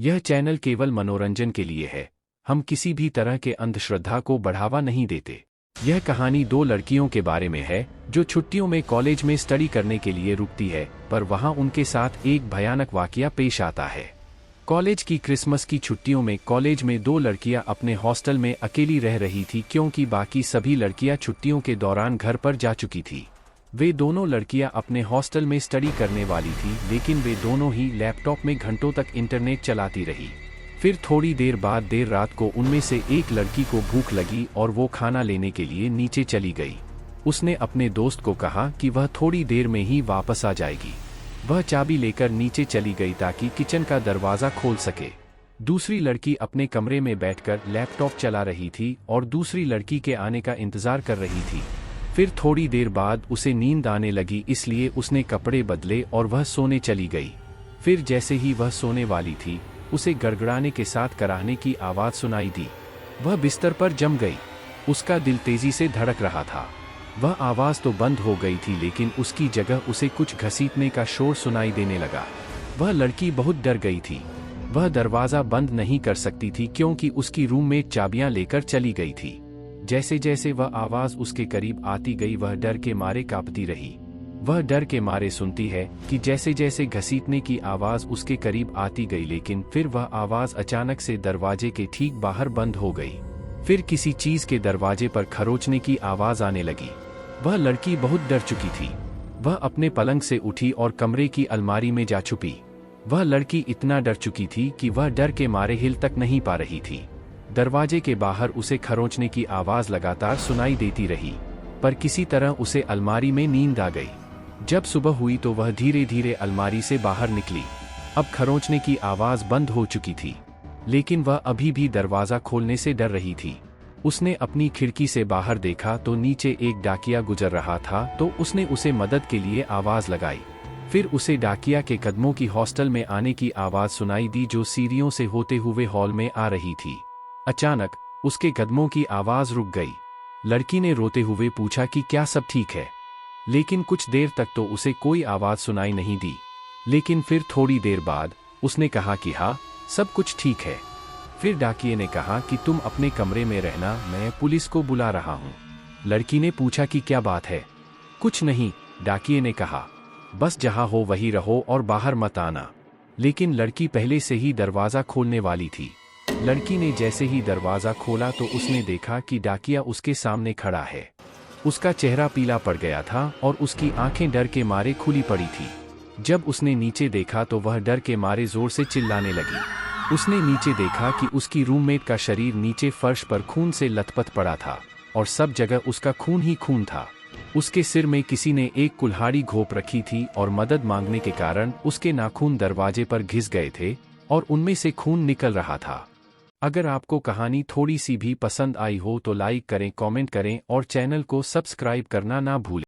यह चैनल केवल मनोरंजन के लिए है। हम किसी भी तरह के अंधश्रद्धा को बढ़ावा नहीं देते। यह कहानी दो लड़कियों के बारे में है जो छुट्टियों में कॉलेज में स्टडी करने के लिए रुकती है, पर वहां उनके साथ एक भयानक वाकया पेश आता है। कॉलेज की क्रिसमस की छुट्टियों में कॉलेज में दो लड़कियां अपने हॉस्टल में अकेली रह रही थी क्योंकि बाकी सभी लड़कियां छुट्टियों के दौरान घर पर जा चुकी थी। वे दोनों लड़कियां अपने हॉस्टल में स्टडी करने वाली थी, लेकिन वे दोनों ही लैपटॉप में घंटों तक इंटरनेट चलाती रही। फिर थोड़ी देर बाद देर रात को उनमें से एक लड़की को भूख लगी और वो खाना लेने के लिए नीचे चली गई। उसने अपने दोस्त को कहा कि वह थोड़ी देर में ही वापस आ जाएगी। वह चाबी लेकर नीचे चली गई ताकि किचन का दरवाज़ा खोल सके। दूसरी लड़की अपने कमरे में बैठकर लैपटॉप चला रही थी और दूसरी लड़की के आने का इंतज़ार कर रही थी। फिर थोड़ी देर बाद उसे नींद आने लगी, इसलिए उसने कपड़े बदले और वह सोने चली गई। फिर जैसे ही वह सोने वाली थी, उसे गड़गड़ाने के साथ कराहने की आवाज़ सुनाई दी। वह बिस्तर पर जम गई। उसका दिल तेजी से धड़क रहा था। वह आवाज़ तो बंद हो गई थी, लेकिन उसकी जगह उसे कुछ घसीटने का शोर सुनाई देने लगा। वह लड़की बहुत डर गई थी। वह दरवाज़ा बंद नहीं कर सकती थी क्योंकि उसकी रूममेट चाबियां लेकर चली गई थी। जैसे जैसे वह आवाज़ उसके करीब आती गई, वह डर के मारे कांपती रही। वह डर के मारे सुनती है कि जैसे जैसे घसीटने की आवाज़ उसके करीब आती गई, लेकिन फिर वह आवाज़ अचानक से दरवाजे के ठीक बाहर बंद हो गई। फिर किसी चीज़ के दरवाजे पर खरोंचने की आवाज़ आने लगी। वह लड़की बहुत डर चुकी थी। वह अपने पलंग से उठी और कमरे की अलमारी में जा छुपी। वह लड़की इतना डर चुकी थी कि वह डर के मारे हिल तक नहीं पा रही थी। दरवाजे के बाहर उसे खरोंचने की आवाज़ लगातार सुनाई देती रही, पर किसी तरह उसे अलमारी में नींद आ गई। जब सुबह हुई तो वह धीरे धीरे अलमारी से बाहर निकली। अब खरोंचने की आवाज़ बंद हो चुकी थी, लेकिन वह अभी भी दरवाज़ा खोलने से डर रही थी। उसने अपनी खिड़की से बाहर देखा तो नीचे एक डाकिया गुजर रहा था, तो उसने उसे मदद के लिए आवाज़ लगाई। फिर उसे डाकिया के कदमों की हॉस्टल में आने की आवाज़ सुनाई दी जो सीढ़ियों से होते हुए हॉल में आ रही थी। अचानक उसके कदमों की आवाज़ रुक गई। लड़की ने रोते हुए पूछा कि क्या सब ठीक है, लेकिन कुछ देर तक तो उसे कोई आवाज़ सुनाई नहीं दी। लेकिन फिर थोड़ी देर बाद उसने कहा कि हाँ, सब कुछ ठीक है। फिर डाकिये ने कहा कि तुम अपने कमरे में रहना, मैं पुलिस को बुला रहा हूँ। लड़की ने पूछा कि क्या बात है। कुछ नहीं, डाकिये ने कहा, बस जहाँ हो वहीं रहो और बाहर मत आना। लेकिन लड़की पहले से ही दरवाज़ा खोलने वाली थी। लड़की ने जैसे ही दरवाज़ा खोला तो उसने देखा कि डाकिया उसके सामने खड़ा है। उसका चेहरा पीला पड़ गया था और उसकी आंखें डर के मारे खुली पड़ी थी। जब उसने नीचे देखा तो वह डर के मारे जोर से चिल्लाने लगी। उसने नीचे देखा कि उसकी रूममेट का शरीर नीचे फर्श पर खून से लथपथ पड़ा था और सब जगह उसका खून ही खून था। उसके सिर में किसी ने एक कुल्हाड़ी घोंप रखी थी और मदद मांगने के कारण उसके नाखून दरवाजे पर घिस गए थे और उनमें से खून निकल रहा था। अगर आपको कहानी थोड़ी सी भी पसंद आई हो तो लाइक करें, कमेंट करें और चैनल को सब्सक्राइब करना ना भूलें।